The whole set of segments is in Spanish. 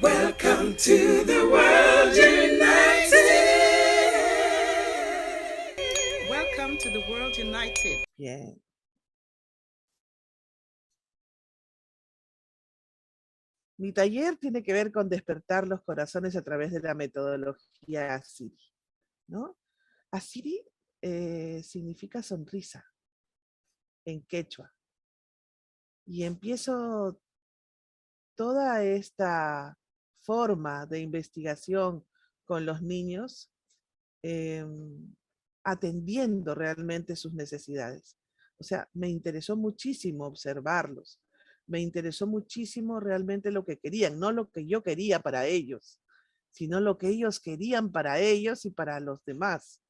Welcome to the World United. Welcome to the World United. Bien. Mi taller tiene que ver con despertar los corazones a través de la metodología Asiri, ¿no? Asiri significa sonrisa en quechua. Y empiezo toda esta forma de investigación con los niños eh, atendiendo realmente sus necesidades. O sea, me interesó muchísimo observarlos. Me interesó muchísimo realmente lo que querían, no lo que yo quería para ellos, sino lo que ellos querían para ellos y para los demás.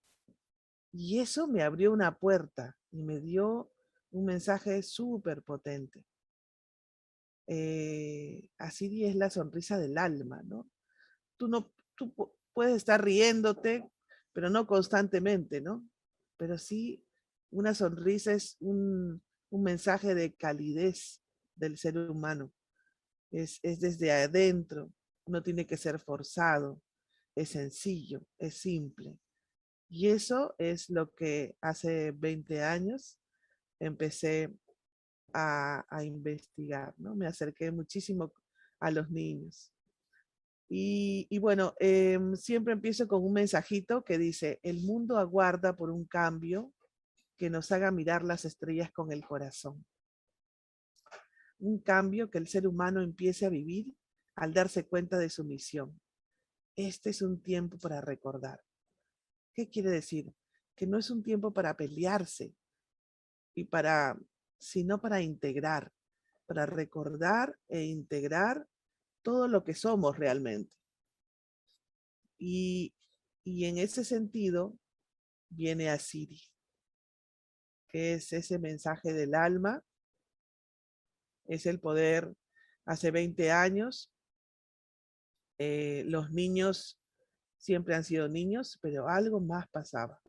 Y eso me abrió una puerta y me dio un mensaje súper potente. Así es la sonrisa del alma, ¿no? Tú puedes estar riéndote, pero no constantemente, ¿no? Pero sí, una sonrisa es un mensaje de calidez del ser humano. Es desde adentro, no tiene que ser forzado, es sencillo, es simple. Y eso es lo que hace 20 años empecé a investigar, ¿no? Me acerqué muchísimo a los niños. Y bueno, siempre empiezo con un mensajito que dice, el mundo aguarda por un cambio que nos haga mirar las estrellas con el corazón. Un cambio que el ser humano empiece a vivir al darse cuenta de su misión. Este es un tiempo para recordar. ¿Qué quiere decir? Que no es un tiempo para pelearse y sino para integrar, para recordar e integrar todo lo que somos realmente. Y, y en ese sentido viene Asiri, que es ese mensaje del alma, es el poder. Hace 20 años, los niños siempre han sido niños, pero algo más pasaba.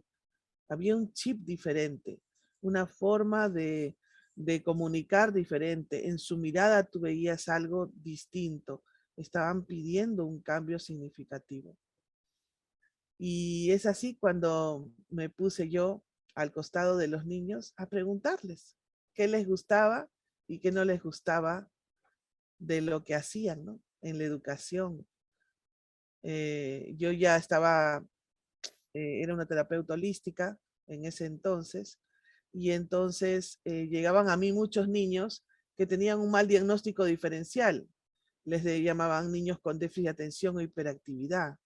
Había un chip diferente, una forma de comunicar diferente. En su mirada tú veías algo distinto. Estaban pidiendo un cambio significativo. Y es así cuando me puse yo al costado de los niños a preguntarles qué les gustaba y qué no les gustaba de lo que hacían, ¿no? En la educación. Yo ya estaba, era una terapeuta holística en ese entonces, y entonces llegaban a mí muchos niños que tenían un mal diagnóstico diferencial. Llamaban niños con déficit de atención o hiperactividad.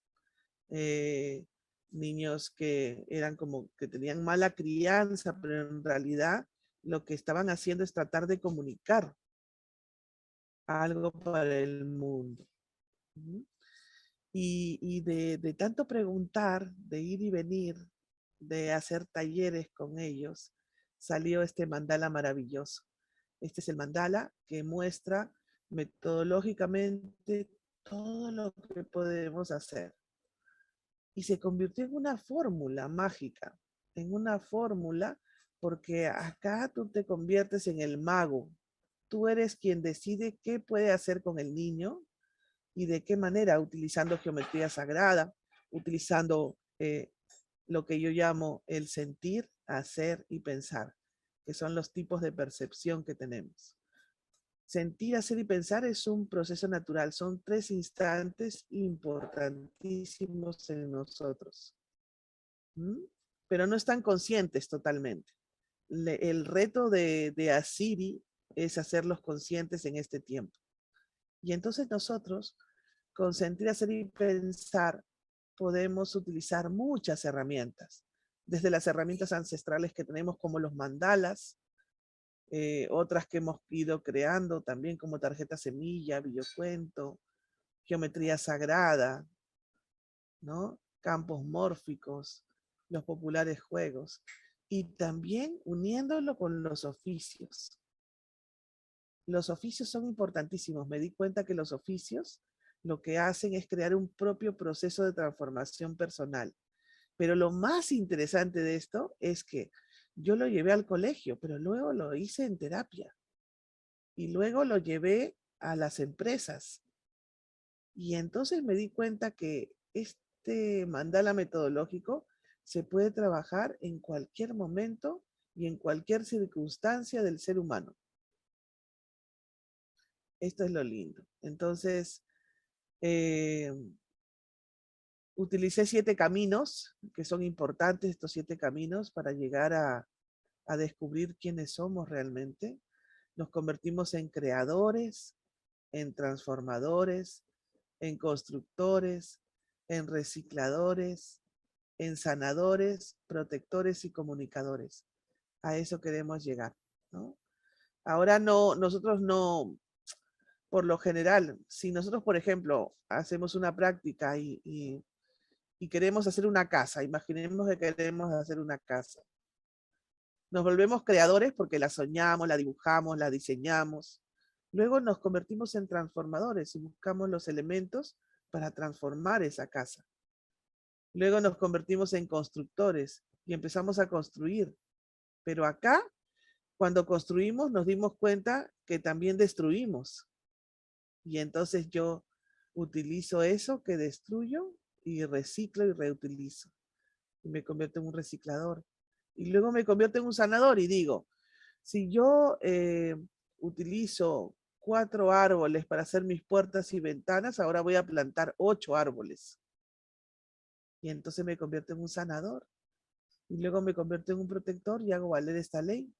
Eh, Niños que eran como que tenían mala crianza, pero en realidad lo que estaban haciendo es tratar de comunicar algo para el mundo. Y de tanto preguntar, de ir y venir, de hacer talleres con ellos, salió este mandala maravilloso. Este es el mandala que muestra metodológicamente todo lo que podemos hacer. Y se convirtió en una fórmula mágica, en una fórmula, porque acá tú te conviertes en el mago. Tú eres quien decide qué puede hacer con el niño y de qué manera, utilizando geometría sagrada, utilizando lo que yo llamo el sentir, hacer y pensar, que son los tipos de percepción que tenemos. Sentir, hacer y pensar es un proceso natural, son 3 instantes importantísimos en nosotros. ¿Mm? Pero no están conscientes totalmente. El reto de Asiri es hacerlos conscientes en este tiempo. Y entonces nosotros, con sentir, hacer y pensar, podemos utilizar muchas herramientas. Desde las herramientas ancestrales que tenemos como los mandalas, otras que hemos ido creando también como tarjeta semilla, videocuento, geometría sagrada, ¿no? Campos mórficos, los populares juegos, y también uniéndolo con los oficios. Los oficios son importantísimos. Me di cuenta que los oficios lo que hacen es crear un propio proceso de transformación personal. Pero lo más interesante de esto es que yo lo llevé al colegio, pero luego lo hice en terapia y luego lo llevé a las empresas Y entonces me di cuenta que este mandala metodológico se puede trabajar en cualquier momento y en cualquier circunstancia del ser humano. Esto es lo lindo. Entonces, eh, utilicé 7 caminos, que son importantes estos 7 caminos para llegar a descubrir quiénes somos realmente. Nos convertimos en creadores, en transformadores, en constructores, en recicladores, en sanadores, protectores y comunicadores. A eso queremos llegar, ¿no? Ahora no, nosotros no, por lo general, si nosotros, por ejemplo, hacemos una práctica y queremos hacer una casa, imaginemos que queremos hacer una casa. Nos volvemos creadores porque la soñamos, la dibujamos, la diseñamos. Luego nos convertimos en transformadores y buscamos los elementos para transformar esa casa. Luego nos convertimos en constructores y empezamos a construir. Pero acá, cuando construimos, nos dimos cuenta que también destruimos. Y entonces yo utilizo eso que destruyo y reciclo y reutilizo. Y me convierto en un reciclador. Y luego me convierto en un sanador y digo, si yo utilizo 4 árboles para hacer mis puertas y ventanas, ahora voy a plantar 8 árboles. Y entonces me convierto en un sanador. Y luego me convierto en un protector y hago valer esta ley.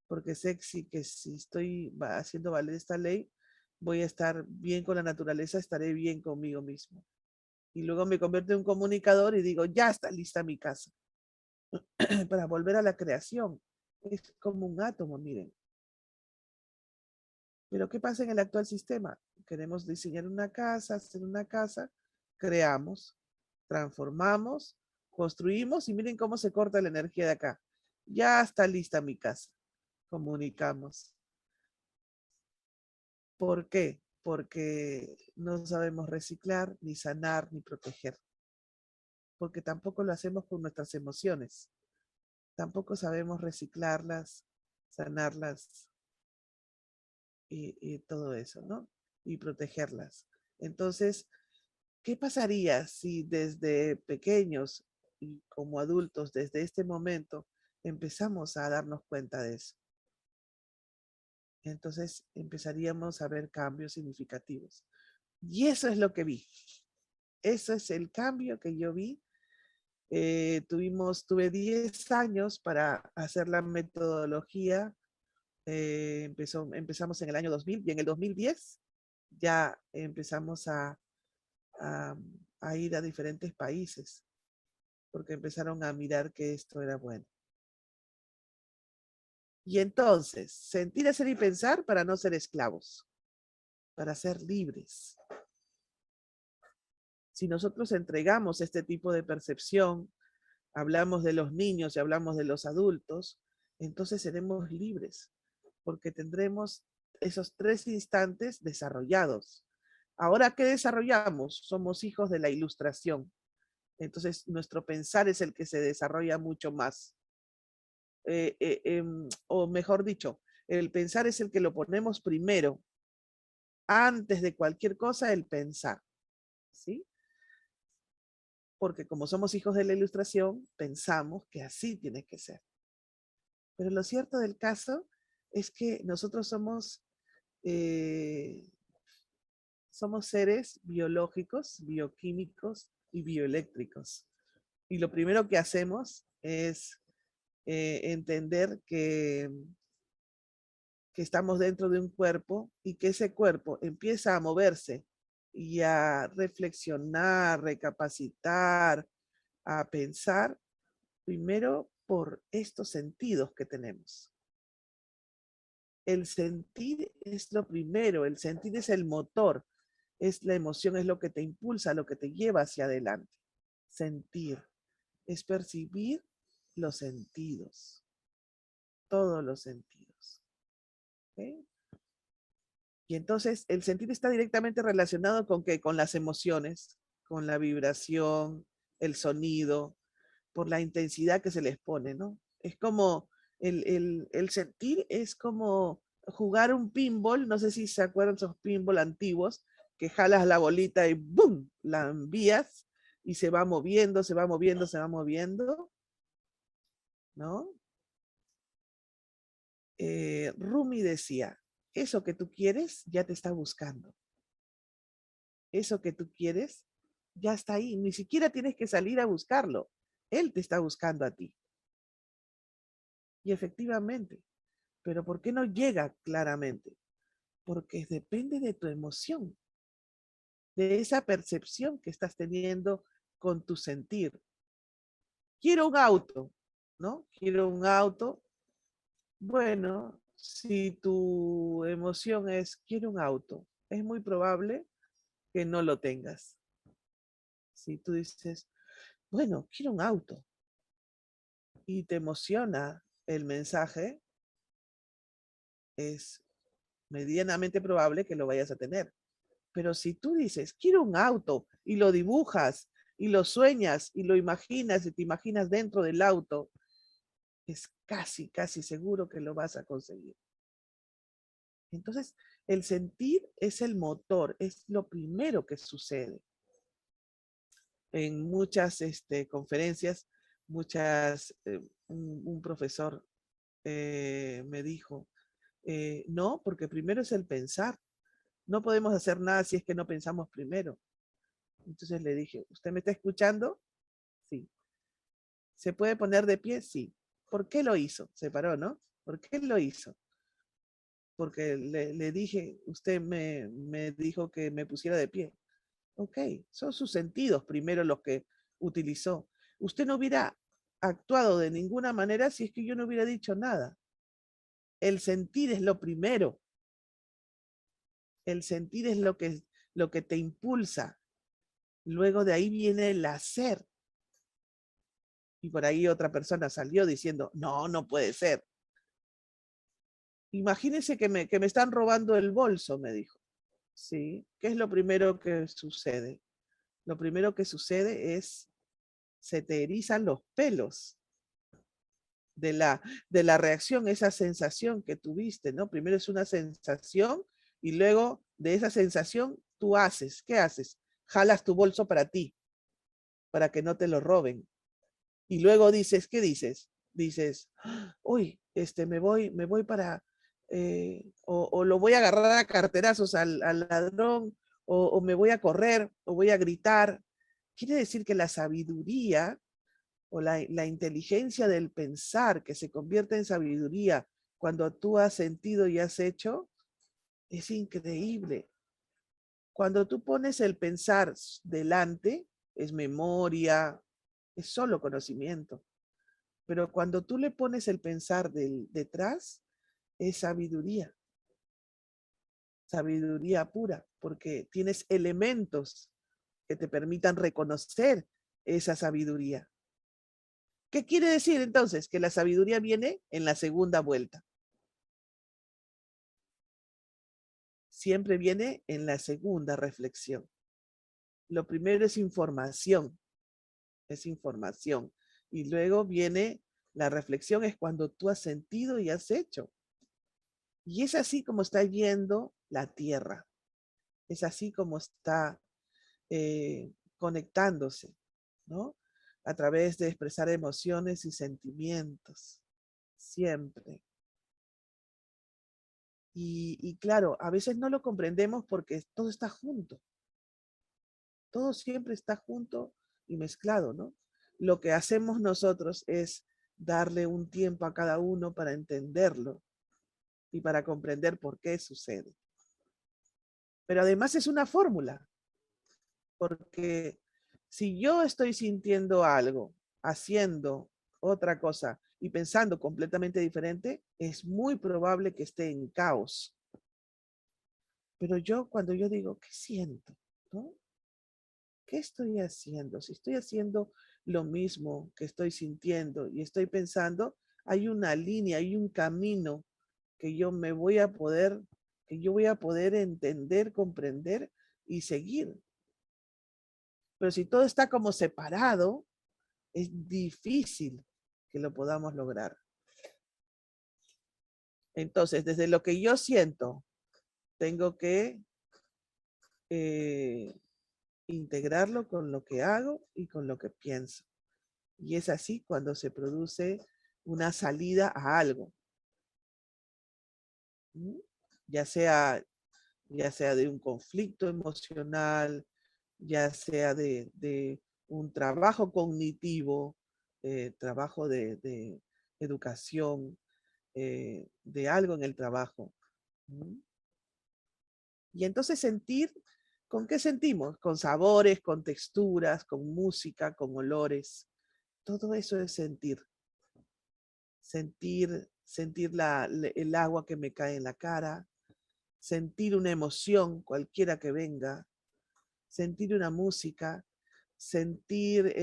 Porque sé que si estoy haciendo valer esta ley, voy a estar bien con la naturaleza, estaré bien conmigo mismo. Y luego me convierto en un comunicador y digo, ya está lista mi casa. Para volver a la creación. Es como un átomo, miren. Pero ¿qué pasa en el actual sistema? Queremos diseñar una casa, hacer una casa, creamos, transformamos, construimos y miren cómo se corta la energía de acá. Ya está lista mi casa. Comunicamos. ¿Por qué? Porque no sabemos reciclar, ni sanar, ni proteger. Porque tampoco lo hacemos con nuestras emociones. Tampoco sabemos reciclarlas, sanarlas y todo eso, ¿no? Y protegerlas. Entonces, ¿qué pasaría si desde pequeños y como adultos, desde este momento, empezamos a darnos cuenta de eso? Entonces empezaríamos a ver cambios significativos. Y eso es lo que vi. Eso es el cambio que yo vi. Tuve 10 años para hacer la metodología. Empezamos en el año 2000 y en el 2010 ya empezamos a, a ir a diferentes países porque empezaron a mirar que esto era bueno. Y entonces, sentir, hacer y pensar para no ser esclavos, para ser libres. Si nosotros entregamos este tipo de percepción, hablamos de los niños y hablamos de los adultos, entonces seremos libres, porque tendremos esos 3 instantes desarrollados. Ahora, ¿qué desarrollamos? Somos hijos de la ilustración. Entonces, nuestro pensar es el que se desarrolla mucho más. O mejor dicho, el pensar es el que lo ponemos primero, antes de cualquier cosa, el pensar. ¿Sí? Porque como somos hijos de la ilustración, pensamos que así tiene que ser. Pero lo cierto del caso es que nosotros eh, somos seres biológicos, bioquímicos y bioeléctricos. Y lo primero que hacemos es entender que estamos dentro de un cuerpo y que ese cuerpo empieza a moverse y a reflexionar, recapacitar, a pensar, primero por estos sentidos que tenemos. El sentir es lo primero, el sentir es el motor, es la emoción, es lo que te impulsa, lo que te lleva hacia adelante. Sentir es percibir los sentidos, todos los sentidos. ¿Okay? Y entonces el sentir está directamente relacionado con ¿qué? Con las emociones, con la vibración, el sonido, por la intensidad que se les pone, ¿no? Es como el sentir es como jugar un pinball, no sé si se acuerdan esos pinball antiguos, que jalas la bolita y ¡boom! La envías y se va moviendo, se va moviendo, se va moviendo, ¿no? Rumi decía, eso que tú quieres ya te está buscando. Eso que tú quieres ya está ahí. Ni siquiera tienes que salir a buscarlo. Él te está buscando a ti. Y efectivamente, pero ¿por qué no llega claramente? Porque depende de tu emoción, de esa percepción que estás teniendo con tu sentir. Quiero un auto, ¿no? Quiero un auto. Bueno, si tu emoción es quiero un auto, es muy probable que no lo tengas. Si tú dices, bueno, quiero un auto y te emociona el mensaje, es medianamente probable que lo vayas a tener. Pero si tú dices, quiero un auto y lo dibujas y lo sueñas y lo imaginas y te imaginas dentro del auto, es casi, casi seguro que lo vas a conseguir. Entonces, el sentir es el motor, es lo primero que sucede. En muchas conferencias, un profesor me dijo, no, porque primero es el pensar. No podemos hacer nada si es que no pensamos primero. Entonces le dije, ¿usted me está escuchando? Sí. ¿Se puede poner de pie? Sí. ¿Por qué lo hizo? Se paró, ¿no? ¿Por qué lo hizo? Porque le dije, usted me dijo que me pusiera de pie. Ok, son sus sentidos primero los que utilizó. Usted no hubiera actuado de ninguna manera si es que yo no hubiera dicho nada. El sentir es lo primero. El sentir es lo que te impulsa. Luego de ahí viene el hacer. Y por ahí otra persona salió diciendo, no, no puede ser. Imagínense que me están robando el bolso, me dijo. Sí, ¿qué es lo primero que sucede? Lo primero que sucede es, se te erizan los pelos de la reacción, esa sensación que tuviste, ¿no? Primero es una sensación y luego de esa sensación tú haces, ¿qué haces? Jalas tu bolso para ti, para que no te lo roben. Y luego dices, ¿qué dices? Dices, uy, me voy para, o lo voy a agarrar a carterazos al ladrón, o me voy a correr, o voy a gritar. Quiere decir que la sabiduría o la inteligencia del pensar que se convierte en sabiduría cuando tú has sentido y has hecho, es increíble. Cuando tú pones el pensar delante, es memoria, es solo conocimiento. Pero cuando tú le pones el pensar detrás, es sabiduría, sabiduría pura, porque tienes elementos que te permitan reconocer esa sabiduría. ¿Qué quiere decir entonces? Que la sabiduría viene en la segunda vuelta. Siempre viene en la segunda reflexión. Lo primero es información, es información. Y luego viene la reflexión, es cuando tú has sentido y has hecho. Y es así como está yendo la Tierra. Es así como está conectándose, ¿no? A través de expresar emociones y sentimientos, siempre. Y claro, a veces no lo comprendemos porque todo está junto. Todo siempre está junto y mezclado, ¿no? Lo que hacemos nosotros es darle un tiempo a cada uno para entenderlo y para comprender por qué sucede. Pero además es una fórmula, porque si yo estoy sintiendo algo, haciendo otra cosa y pensando completamente diferente, es muy probable que esté en caos. Pero cuando yo digo, ¿qué siento? ¿No? ¿Qué estoy haciendo? Si estoy haciendo lo mismo que estoy sintiendo y estoy pensando, hay una línea, hay un camino que que yo voy a poder entender, comprender y seguir. Pero si todo está como separado, es difícil que lo podamos lograr. Entonces, desde lo que yo siento, tengo que integrarlo con lo que hago y con lo que pienso. Y es así cuando se produce una salida a algo. ¿Mm? Ya sea, ya sea de un conflicto emocional, ya sea de un trabajo cognitivo, trabajo de educación, de algo en el trabajo. ¿Mm? Y entonces sentir, ¿con qué sentimos? Con sabores, con texturas, con música, con olores. Todo eso es sentir. Sentir el agua que me cae en la cara, sentir una emoción cualquiera que venga, sentir una música, sentir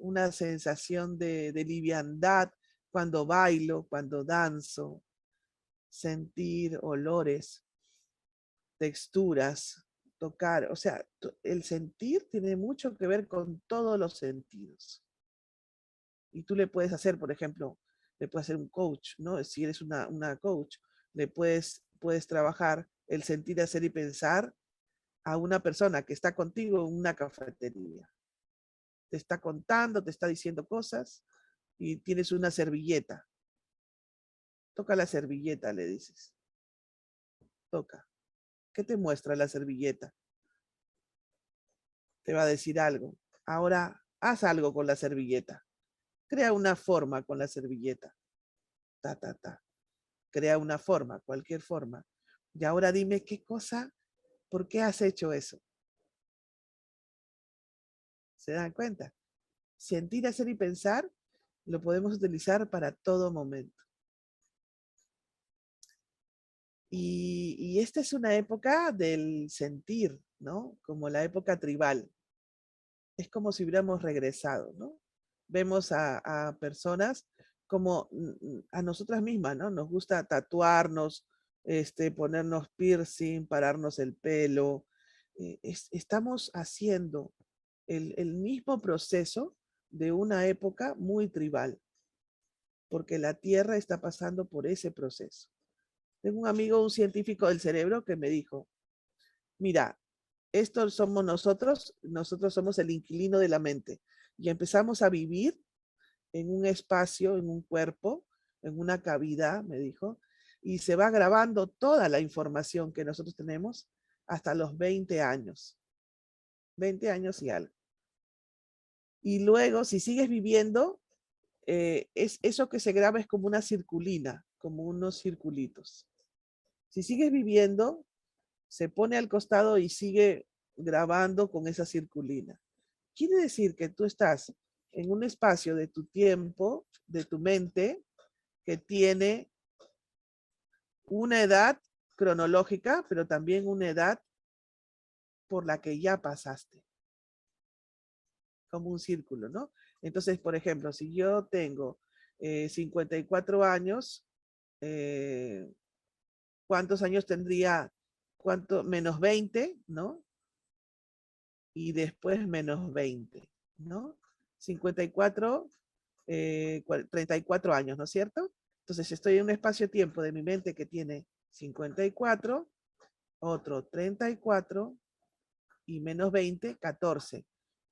una sensación de liviandad cuando bailo, cuando danzo, sentir olores, texturas, tocar. O sea, el sentir tiene mucho que ver con todos los sentidos. Y tú le puedes hacer, por ejemplo, le puedes hacer un coach, ¿no? Si eres una coach, puedes trabajar el sentir, hacer y pensar a una persona que está contigo en una cafetería. Te está contando, te está diciendo cosas y tienes una servilleta. Toca la servilleta, le dices. Toca. ¿Qué te muestra la servilleta? Te va a decir algo. Ahora, haz algo con la servilleta. Crea una forma con la servilleta. Ta, ta, ta. Crea una forma, cualquier forma. Y ahora dime qué cosa, ¿por qué has hecho eso? ¿Se dan cuenta? Sentir, hacer y pensar lo podemos utilizar para todo momento. Y esta es una época del sentir, ¿no? Como la época tribal. Es como si hubiéramos regresado, ¿no? Vemos a personas como a nosotras mismas, ¿no? Nos gusta tatuarnos, ponernos piercing, pararnos el pelo. Estamos haciendo el mismo proceso de una época muy tribal, porque la Tierra está pasando por ese proceso. Tengo un amigo, un científico del cerebro, que me dijo, mira, estos somos nosotros somos el inquilino de la mente y empezamos a vivir en un espacio, en un cuerpo, en una cavidad, me dijo, y se va grabando toda la información que nosotros tenemos hasta los 20 años, 20 años y algo. Y luego, si sigues viviendo, eso que se graba es como una circulina, como unos circulitos. Si sigues viviendo, se pone al costado y sigue grabando con esa circulina. Quiere decir que tú estás en un espacio de tu tiempo, de tu mente, que tiene una edad cronológica, pero también una edad por la que ya pasaste, como un círculo, ¿no? Entonces, por ejemplo, si yo tengo 54 años, eh, ¿cuántos años tendría? ¿Cuánto? Menos 20, ¿no? Y después menos 20, ¿no? 54, 34 años, ¿no es cierto? Entonces estoy en un espacio-tiempo de mi mente que tiene 54, otro 34 y menos 20, 14.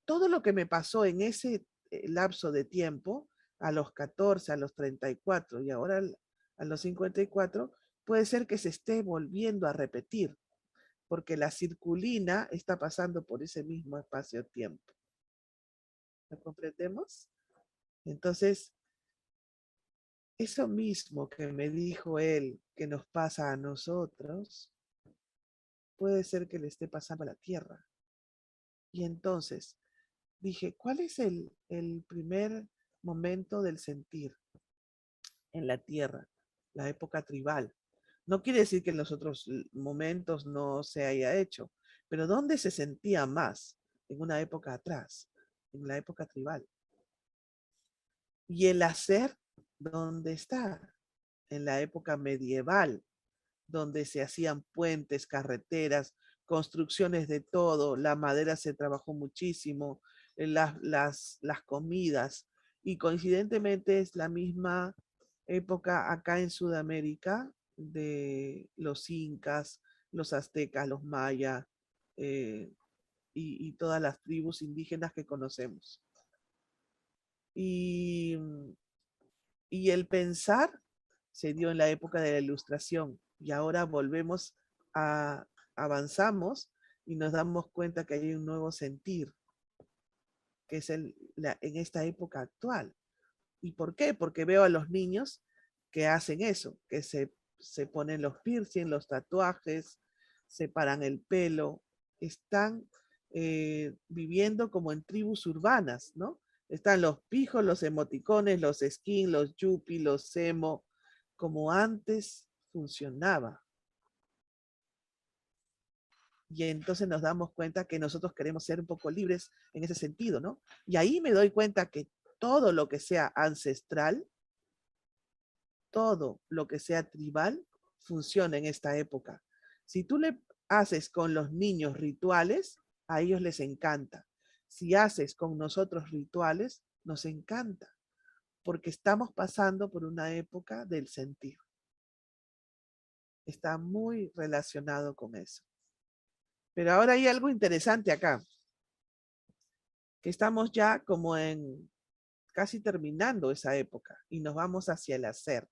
Todo lo que me pasó en ese lapso de tiempo, a los 14, a los 34 y ahora a los 54, puede ser que se esté volviendo a repetir, porque la circulina está pasando por ese mismo espacio-tiempo. ¿Lo comprendemos? Entonces, eso mismo que me dijo él que nos pasa a nosotros, puede ser que le esté pasando a la Tierra. Y entonces dije, ¿cuál es el primer momento del sentir en la Tierra? La época tribal. No quiere decir que en los otros momentos no se haya hecho, pero ¿dónde se sentía más? En una época atrás, en la época tribal. Y el hacer, ¿dónde está? En la época medieval, donde se hacían puentes, carreteras, construcciones de todo, la madera se trabajó muchísimo, las comidas, y coincidentemente es la misma época acá en Sudamérica de los incas, los aztecas, los mayas, y todas las tribus indígenas que conocemos. Y el pensar se dio en la época de la Ilustración, y ahora avanzamos y nos damos cuenta que hay un nuevo sentir, que es en esta época actual. ¿Y por qué? Porque veo a los niños que hacen eso, que se ponen los piercing, los tatuajes, se paran el pelo, están viviendo como en tribus urbanas, ¿no? Están los pijos, los emoticones, los skin, los yupi, los emo, como antes funcionaba. Y entonces nos damos cuenta que nosotros queremos ser un poco libres en ese sentido, ¿no? Y ahí me doy cuenta que todo lo que sea ancestral, todo lo que sea tribal, funciona en esta época. Si tú le haces con los niños rituales, a ellos les encanta. Si haces con nosotros rituales, nos encanta, porque estamos pasando por una época del sentir. Está muy relacionado con eso. Pero ahora hay algo interesante acá, que estamos ya como en casi terminando esa época y nos vamos hacia el hacer.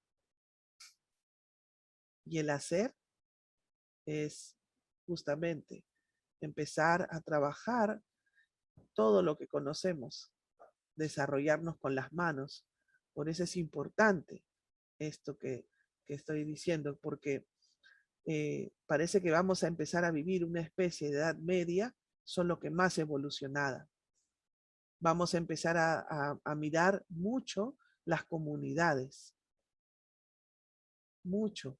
Y el hacer es justamente empezar a trabajar todo lo que conocemos, desarrollarnos con las manos. Por eso es importante esto que estoy diciendo, porque parece que vamos a empezar a vivir una especie de edad media, solo que más evolucionada. Vamos a empezar a mirar mucho las comunidades. Mucho.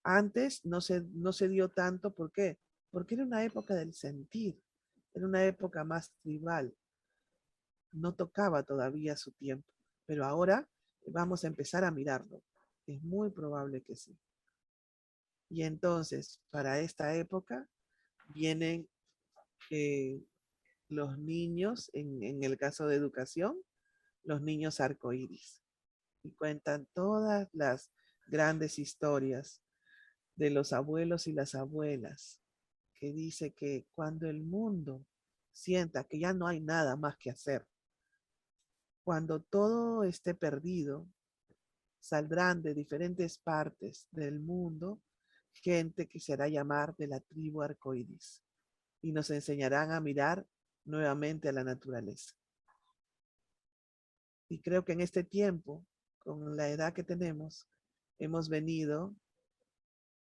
Antes no se dio tanto, ¿por qué? Porque era una época del sentir, era una época más tribal. No tocaba todavía su tiempo, pero ahora vamos a empezar a mirarlo. Es muy probable que sí. Y entonces, para esta época, vienen los niños, en el caso de educación, los niños arcoíris. Y cuentan todas las grandes historias de los abuelos y las abuelas, que dice que cuando el mundo sienta que ya no hay nada más que hacer, cuando todo esté perdido, saldrán de diferentes partes del mundo gente que se hará llamar de la tribu arcoíris y nos enseñarán a mirar nuevamente a la naturaleza. Y creo que en este tiempo, con la edad que tenemos, hemos venido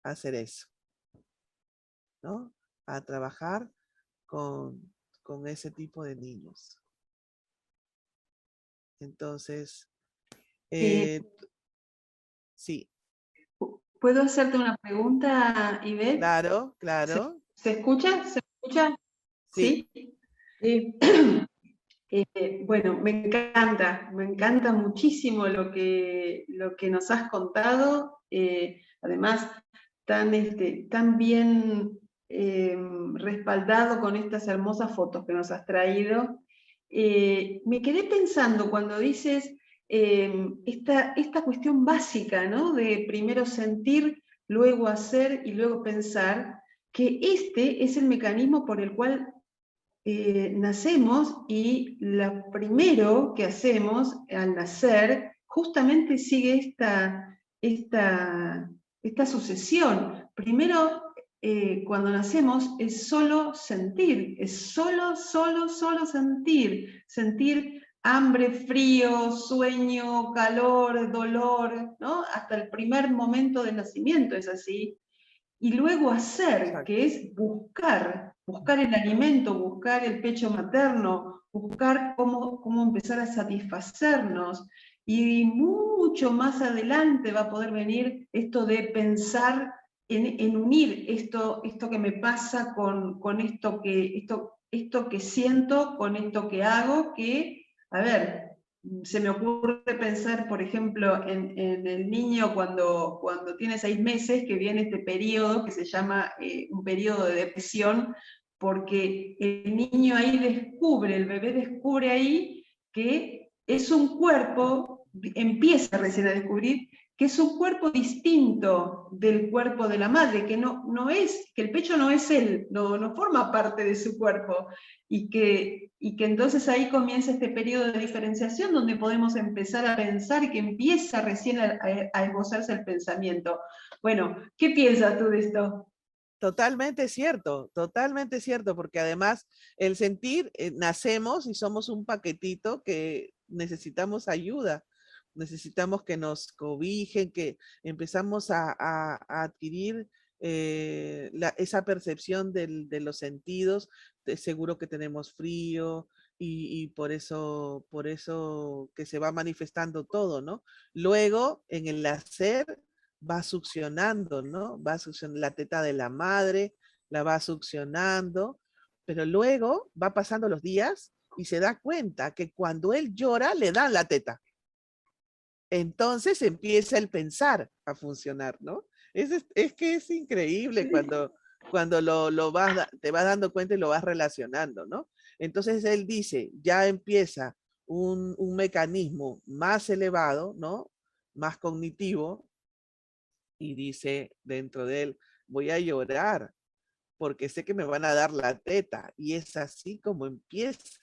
a hacer eso, ¿no? A trabajar con ese tipo de niños. Entonces, sí. ¿Puedo hacerte una pregunta, Ivette? Claro, claro. ¿Se escucha? ¿Se escucha? Sí. Bueno, me encanta muchísimo lo que nos has contado. Además, tan bien respaldado con estas hermosas fotos que nos has traído. Me quedé pensando cuando dices esta cuestión básica, ¿no? De primero sentir, luego hacer y luego pensar, que este es el mecanismo por el cual nacemos, y lo primero que hacemos al nacer justamente sigue esta sucesión. Primero, cuando nacemos es solo sentir, solo sentir. Sentir hambre, frío, sueño, calor, dolor, ¿no? Hasta el primer momento de nacimiento es así. Y luego hacer, exacto, que es buscar el alimento, buscar el pecho materno, buscar cómo empezar a satisfacernos. Y mucho más adelante va a poder venir esto de pensar en unir esto que me pasa con esto que siento, con esto que hago, que, a ver, se me ocurre pensar, por ejemplo, en el niño cuando tiene 6 meses, que viene este periodo que se llama un periodo de depresión, porque el niño ahí el bebé descubre ahí que es un cuerpo, empieza recién a descubrir que es un cuerpo distinto del cuerpo de la madre, que que el pecho no es él, no forma parte de su cuerpo, y que entonces ahí comienza este periodo de diferenciación donde podemos empezar a pensar y que empieza recién a esbozarse el pensamiento. Bueno, ¿qué piensas tú de esto? Totalmente cierto, porque además el sentir, nacemos y somos un paquetito que necesitamos ayuda, necesitamos que nos cobijen, que empezamos a adquirir esa percepción de los sentidos, seguro que tenemos frío y por eso que se va manifestando todo, ¿no? Luego, en el hacer, va succionando, ¿no? Va succionando la teta de la madre, la va succionando, pero luego va pasando los días y se da cuenta que cuando él llora le dan la teta. Entonces empieza el pensar a funcionar, ¿no? Es que es increíble cuando te vas dando cuenta y lo vas relacionando, ¿no? Entonces él dice, ya empieza un mecanismo más elevado, ¿no? Más cognitivo, y dice dentro de él, voy a llorar porque sé que me van a dar la teta. Y es así como empiezan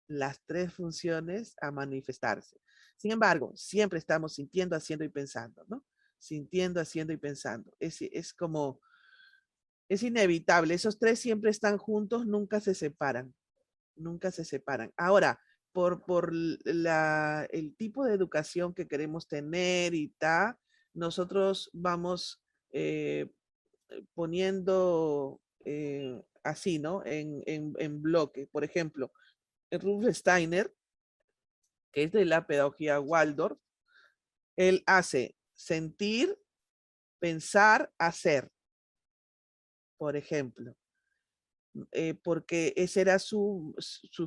las tres funciones a manifestarse. Sin embargo, siempre estamos sintiendo, haciendo y pensando, ¿no? Sintiendo, haciendo y pensando. Es como, es inevitable. Esos tres siempre están juntos, nunca se separan. Nunca se separan. Ahora, por el tipo de educación que queremos tener y tal, nosotros vamos eh, poniendo así, ¿no? En bloque. Por ejemplo, Rudolf Steiner, que es de la pedagogía Waldorf, él hace sentir, pensar, hacer, por ejemplo. Porque esa era su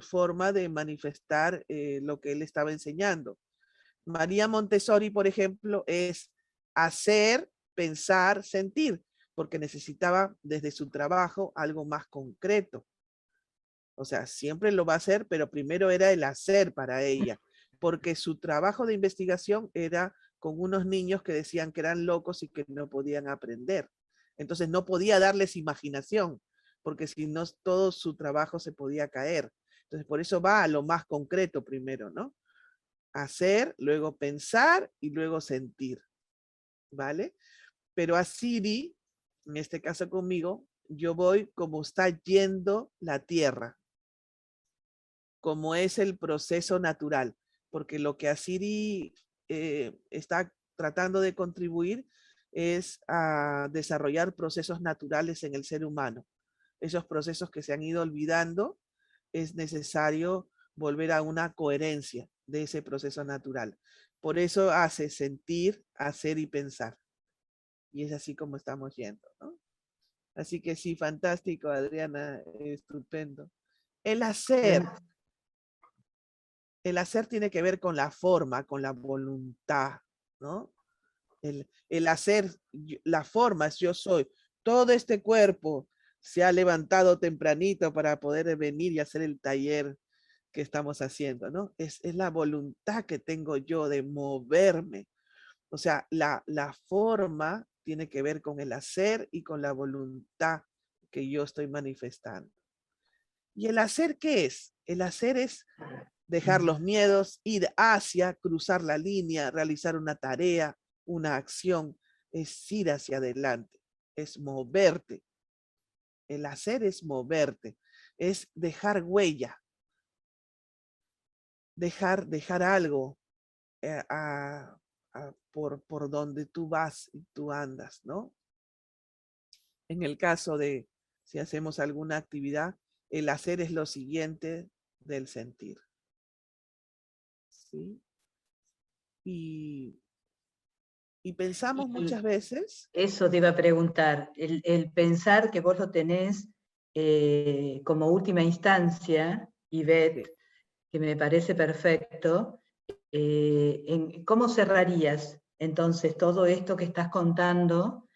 forma de manifestar lo que él estaba enseñando. María Montessori, por ejemplo, es hacer, pensar, sentir, porque necesitaba desde su trabajo algo más concreto. O sea, siempre lo va a hacer, pero primero era el hacer para ella, porque su trabajo de investigación era con unos niños que decían que eran locos y que no podían aprender. Entonces no podía darles imaginación, porque si no todo su trabajo se podía caer. Entonces por eso va a lo más concreto primero, ¿no? Hacer, luego pensar y luego sentir, ¿vale? Pero a Siri, en este caso conmigo, yo voy como está yendo la tierra, como es el proceso natural, porque lo que Asiri está tratando de contribuir es a desarrollar procesos naturales en el ser humano. Esos procesos que se han ido olvidando, es necesario volver a una coherencia de ese proceso natural. Por eso hace sentir, hacer y pensar. Y es así como estamos yendo, ¿no? Así que sí, fantástico, Adriana, estupendo. El hacer, el hacer tiene que ver con la forma, con la voluntad, ¿no? El hacer, la forma es yo soy. Todo este cuerpo se ha levantado tempranito para poder venir y hacer el taller que estamos haciendo, ¿no? Es la voluntad que tengo yo de moverme. O sea, la forma tiene que ver con el hacer y con la voluntad que yo estoy manifestando. ¿Y el hacer qué es? El hacer es dejar los miedos, ir hacia, cruzar la línea, realizar una tarea, una acción, es ir hacia adelante, es moverte. El hacer es moverte, es dejar huella, dejar algo por donde tú vas y tú andas, ¿no? En el caso de si hacemos alguna actividad, el hacer es lo siguiente del sentir. ¿Sí? Y pensamos muchas veces. Eso te iba a preguntar, el pensar que vos lo tenés como última instancia, Ivette, que me parece perfecto, ¿cómo cerrarías entonces todo esto que estás contando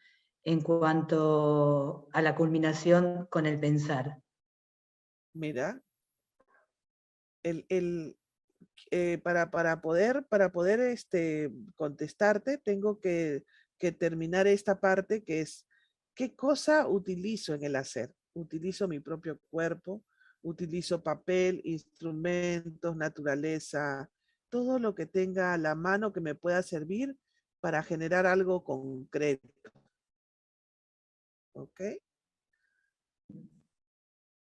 en cuanto a la culminación con el pensar? Mira, para poder contestarte, tengo que terminar esta parte que es, ¿qué cosa utilizo en el hacer? Utilizo mi propio cuerpo, utilizo papel, instrumentos, naturaleza, todo lo que tenga a la mano que me pueda servir para generar algo concreto. ¿Ok?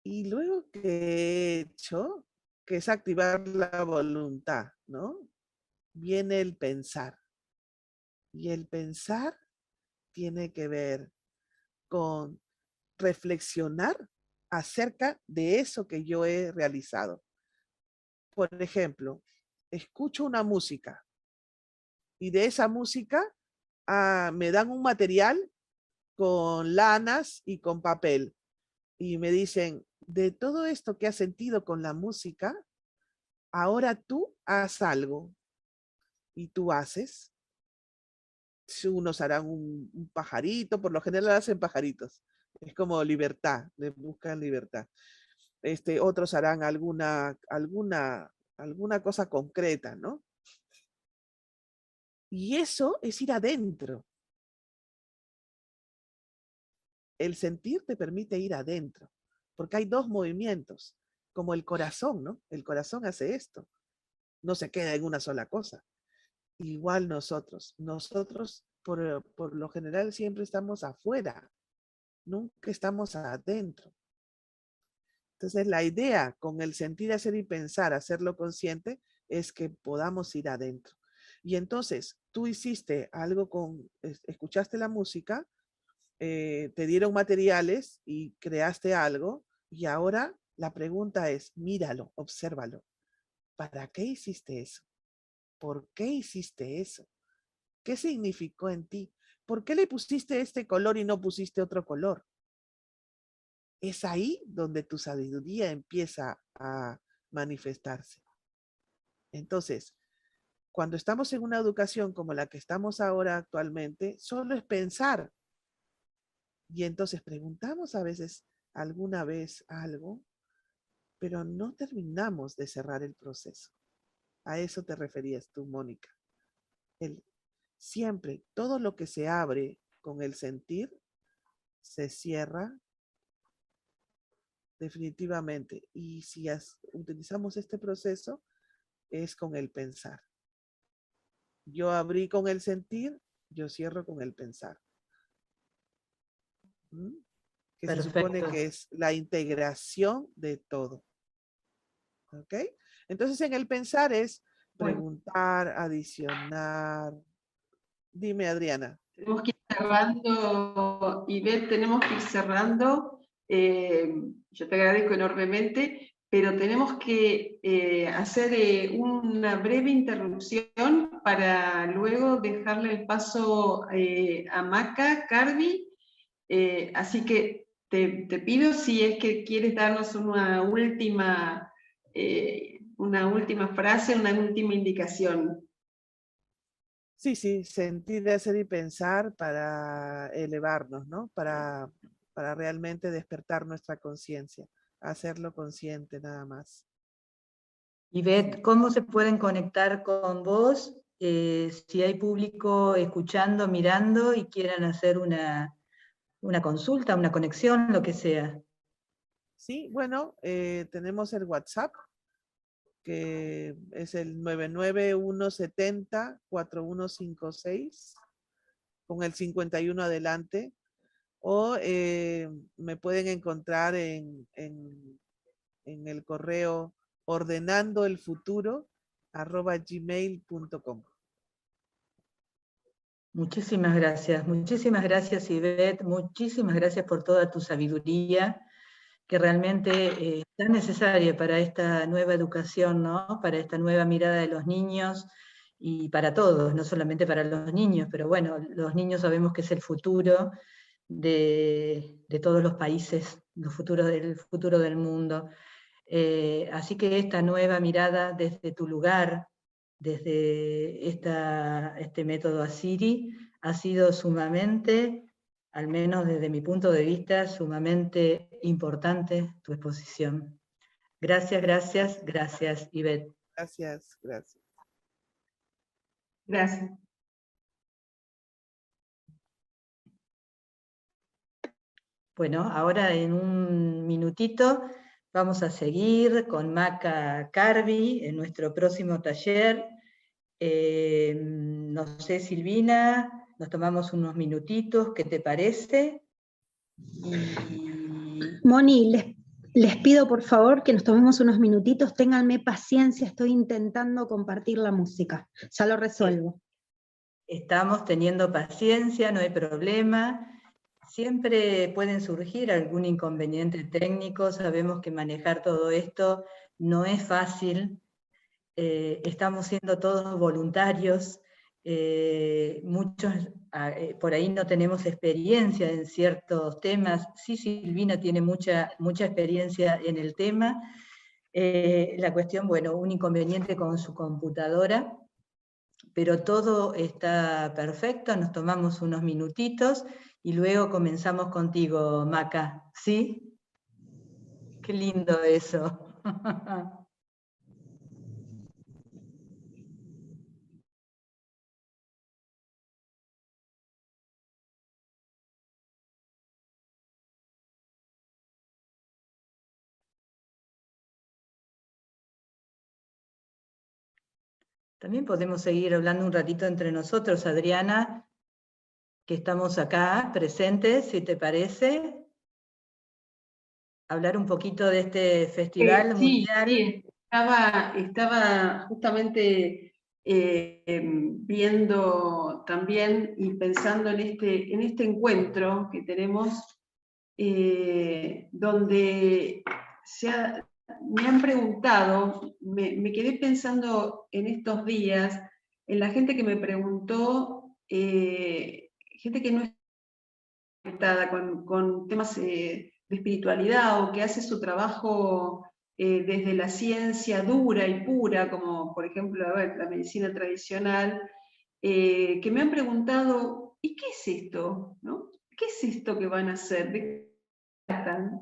Y luego que he hecho, que es activar la voluntad, ¿no? Viene el pensar. Y el pensar tiene que ver con reflexionar acerca de eso que yo he realizado. Por ejemplo, escucho una música y de esa música me dan un material con lanas y con papel y me dicen, de todo esto que has sentido con la música, ahora tú haz algo y tú haces. Unos harán un pajarito, por lo general hacen pajaritos. Es como libertad, le buscan libertad. Otros harán alguna cosa concreta, ¿no? Y eso es ir adentro. El sentir te permite ir adentro, porque hay dos movimientos, como el corazón, ¿no? El corazón hace esto, no se queda en una sola cosa. Igual nosotros por lo general siempre estamos afuera, nunca estamos adentro. Entonces la idea con el sentir, hacer y pensar, hacerlo consciente, es que podamos ir adentro. Y entonces tú hiciste algo escuchaste la música, te dieron materiales y creaste algo, y ahora la pregunta es, míralo, obsérvalo. ¿Para qué hiciste eso? ¿Por qué hiciste eso? ¿Qué significó en ti? ¿Por qué le pusiste este color y no pusiste otro color? Es ahí donde tu sabiduría empieza a manifestarse. Entonces, cuando estamos en una educación como la que estamos ahora actualmente, solo es pensar. Y entonces preguntamos a veces alguna vez algo, pero no terminamos de cerrar el proceso. A eso te referías tú, Mónica. Siempre, todo lo que se abre con el sentir, se cierra definitivamente. Y si utilizamos este proceso, es con el pensar. Yo abrí con el sentir, yo cierro con el pensar. ¿Mm? Que se supone Perfecto. que es la integración de todo. ¿Ok? Entonces en el pensar es preguntar, adicionar. Dime, Adriana. Tenemos que ir cerrando, Ivette, tenemos que ir cerrando. Yo te agradezco enormemente, pero tenemos que hacer una breve interrupción para luego dejarle el paso a Maca Cardi. Así que te pido si es que quieres darnos una última frase, una última indicación. Sí, sentir, hacer y pensar para elevarnos, ¿no? Para realmente despertar nuestra conciencia, hacerlo consciente nada más. Ivette, Sí. ¿cómo se pueden conectar con vos si hay público escuchando, mirando y quieran hacer una consulta, una conexión, lo que sea? Sí, bueno, tenemos el WhatsApp, que es el 99170-4156, con el 51 adelante, o me pueden encontrar en el correo ordenandoelfuturo@gmail.com. Muchísimas gracias Ivette, muchísimas gracias por toda tu sabiduría, que realmente es tan necesaria para esta nueva educación, ¿no? Para esta nueva mirada de los niños y para todos, no solamente para los niños, pero bueno, los niños sabemos que es el futuro de todos los países, el futuro del mundo. Así que esta nueva mirada desde tu lugar, desde este método Asiri, ha sido sumamente, al menos desde mi punto de vista, sumamente importante tu exposición. Gracias, Ivette. Gracias, gracias. Gracias. Bueno, ahora en un minutito vamos a seguir con Maca Carvi en nuestro próximo taller. No sé, Silvina, nos tomamos unos minutitos, ¿qué te parece? Moni, les pido por favor que nos tomemos unos minutitos, ténganme paciencia, estoy intentando compartir la música, ya lo resuelvo. Estamos teniendo paciencia, no hay problema. Siempre pueden surgir algún inconveniente técnico, sabemos que manejar todo esto no es fácil, estamos siendo todos voluntarios, muchos por ahí no tenemos experiencia en ciertos temas. Sí, Silvina tiene mucha experiencia en el tema. La cuestión, bueno, un inconveniente con su computadora, pero todo está perfecto, nos tomamos unos minutitos y luego comenzamos contigo, Maca, ¿sí? Qué lindo eso. También podemos seguir hablando un ratito entre nosotros, Adriana, que estamos acá presentes, si te parece. Hablar un poquito de este festival mundial. Sí, estaba justamente viendo también y pensando en este encuentro que tenemos, donde me han preguntado, me quedé pensando en estos días, en la gente que me preguntó, gente que no está conectada con temas de espiritualidad o que hace su trabajo desde la ciencia dura y pura, como por ejemplo la medicina tradicional, que me han preguntado, ¿y qué es esto? ¿No? ¿Qué es esto que van a hacer? ¿De qué tratan?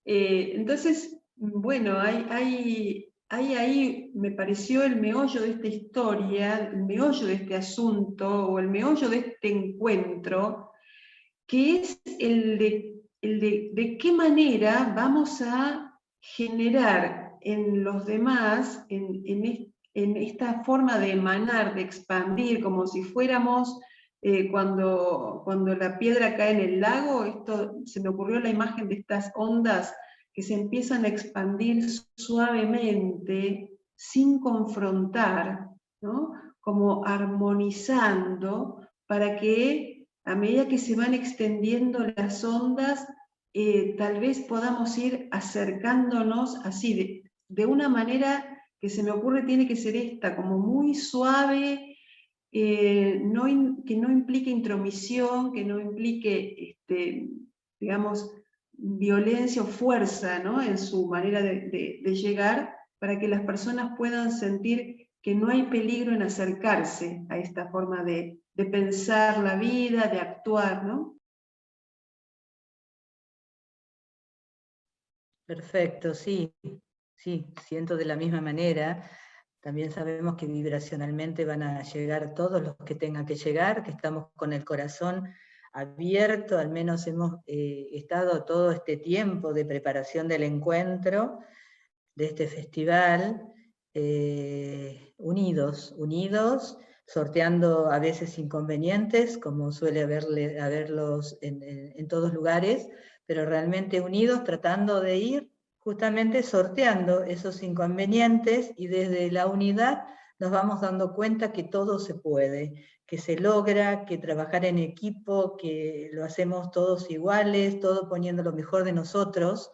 Entonces, bueno, hay ahí, me pareció el meollo de esta historia, el meollo de este asunto, o el meollo de este encuentro, que es el de qué manera vamos a generar en los demás, en esta forma de emanar, de expandir, como si fuéramos cuando la piedra cae en el lago. Esto se me ocurrió la imagen de estas ondas que se empiezan a expandir suavemente, sin confrontar, ¿no? Como armonizando, para que a medida que se van extendiendo las ondas, tal vez podamos ir acercándonos así, de una manera que se me ocurre tiene que ser esta, como muy suave, que no implique intromisión, que no implique, digamos, violencia o fuerza, ¿no?, en su manera de llegar, para que las personas puedan sentir que no hay peligro en acercarse a esta forma de pensar la vida, de actuar, ¿no? Perfecto, sí, siento de la misma manera. También sabemos que vibracionalmente van a llegar todos los que tengan que llegar, que estamos con el corazón abierto, al menos hemos estado todo este tiempo de preparación del encuentro, de este festival, unidos, sorteando a veces inconvenientes, como suele haberlos en todos lugares, pero realmente unidos, tratando de ir justamente sorteando esos inconvenientes, y desde la unidad nos vamos dando cuenta que todo se puede, que se logra, que trabajar en equipo, que lo hacemos todos iguales, todo poniendo lo mejor de nosotros,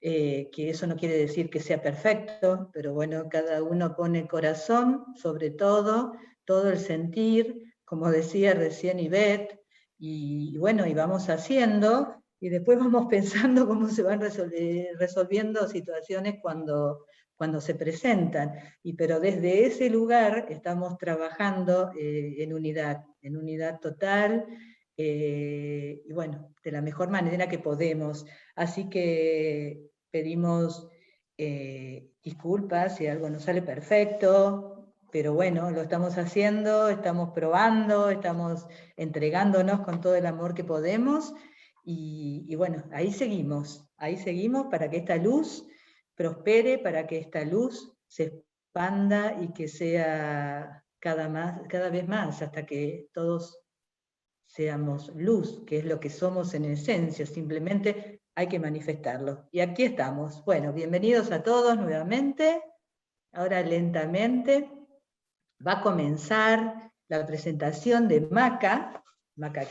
que eso no quiere decir que sea perfecto, pero bueno, cada uno pone el corazón, sobre todo el sentir, como decía recién Ivette, y bueno, y vamos haciendo, y después vamos pensando cómo se van resolviendo situaciones cuando se presentan, pero desde ese lugar estamos trabajando en unidad total, y bueno, de la mejor manera que podemos. Así que pedimos disculpa si algo no sale perfecto, pero bueno, lo estamos haciendo, estamos probando, estamos entregándonos con todo el amor que podemos, y bueno, ahí seguimos para que esta luz prospere, para que esta luz se expanda y que sea cada vez más, hasta que todos seamos luz, que es lo que somos en esencia, simplemente hay que manifestarlo. Y aquí estamos. Bueno, bienvenidos a todos nuevamente. Ahora lentamente va a comenzar la presentación de Maca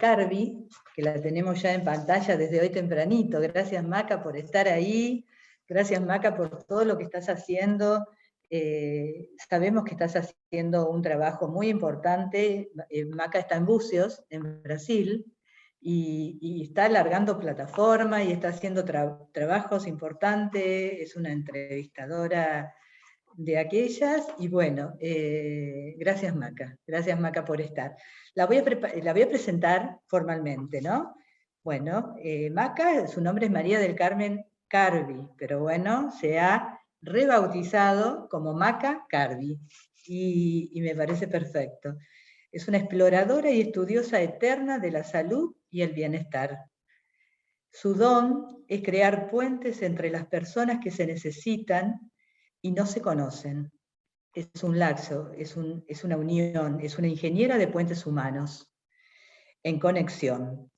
Carvi, que la tenemos ya en pantalla desde hoy tempranito. Gracias, Maca, por estar ahí. Gracias, Maca, por todo lo que estás haciendo. Sabemos que estás haciendo un trabajo muy importante. Maca está en Búzios, en Brasil, y está alargando plataforma y está haciendo trabajos importantes. Es una entrevistadora de aquellas, y bueno, gracias Maca por estar. La voy a presentar formalmente, ¿no? Bueno, Maca, su nombre es María del Carmen Carvi, pero bueno, se ha rebautizado como Maca Carvi, y me parece perfecto. Es una exploradora y estudiosa eterna de la salud y el bienestar. Su don es crear puentes entre las personas que se necesitan y no se conocen. Es un lazo, es una unión, es una ingeniera de puentes humanos en conexión.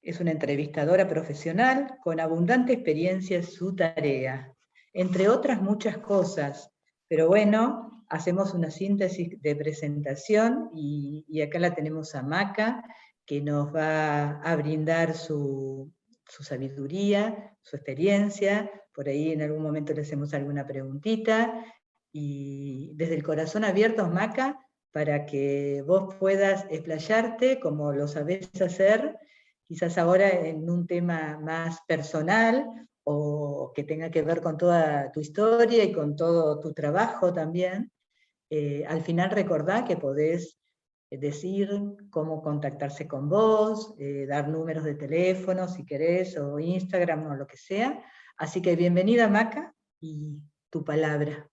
Es una entrevistadora profesional con abundante experiencia en su tarea, entre otras muchas cosas. Pero bueno, hacemos una síntesis de presentación, y acá la tenemos a Maca, que nos va a brindar su sabiduría, su experiencia. Por ahí en algún momento le hacemos alguna preguntita, y desde el corazón abierto, Maca, para que vos puedas explayarte como lo sabés hacer, quizás ahora en un tema más personal, o que tenga que ver con toda tu historia y con todo tu trabajo también. Al final recordá que podés decir cómo contactarse con vos, dar números de teléfono si querés, o Instagram o lo que sea. Así que bienvenida, Maca, y tu palabra.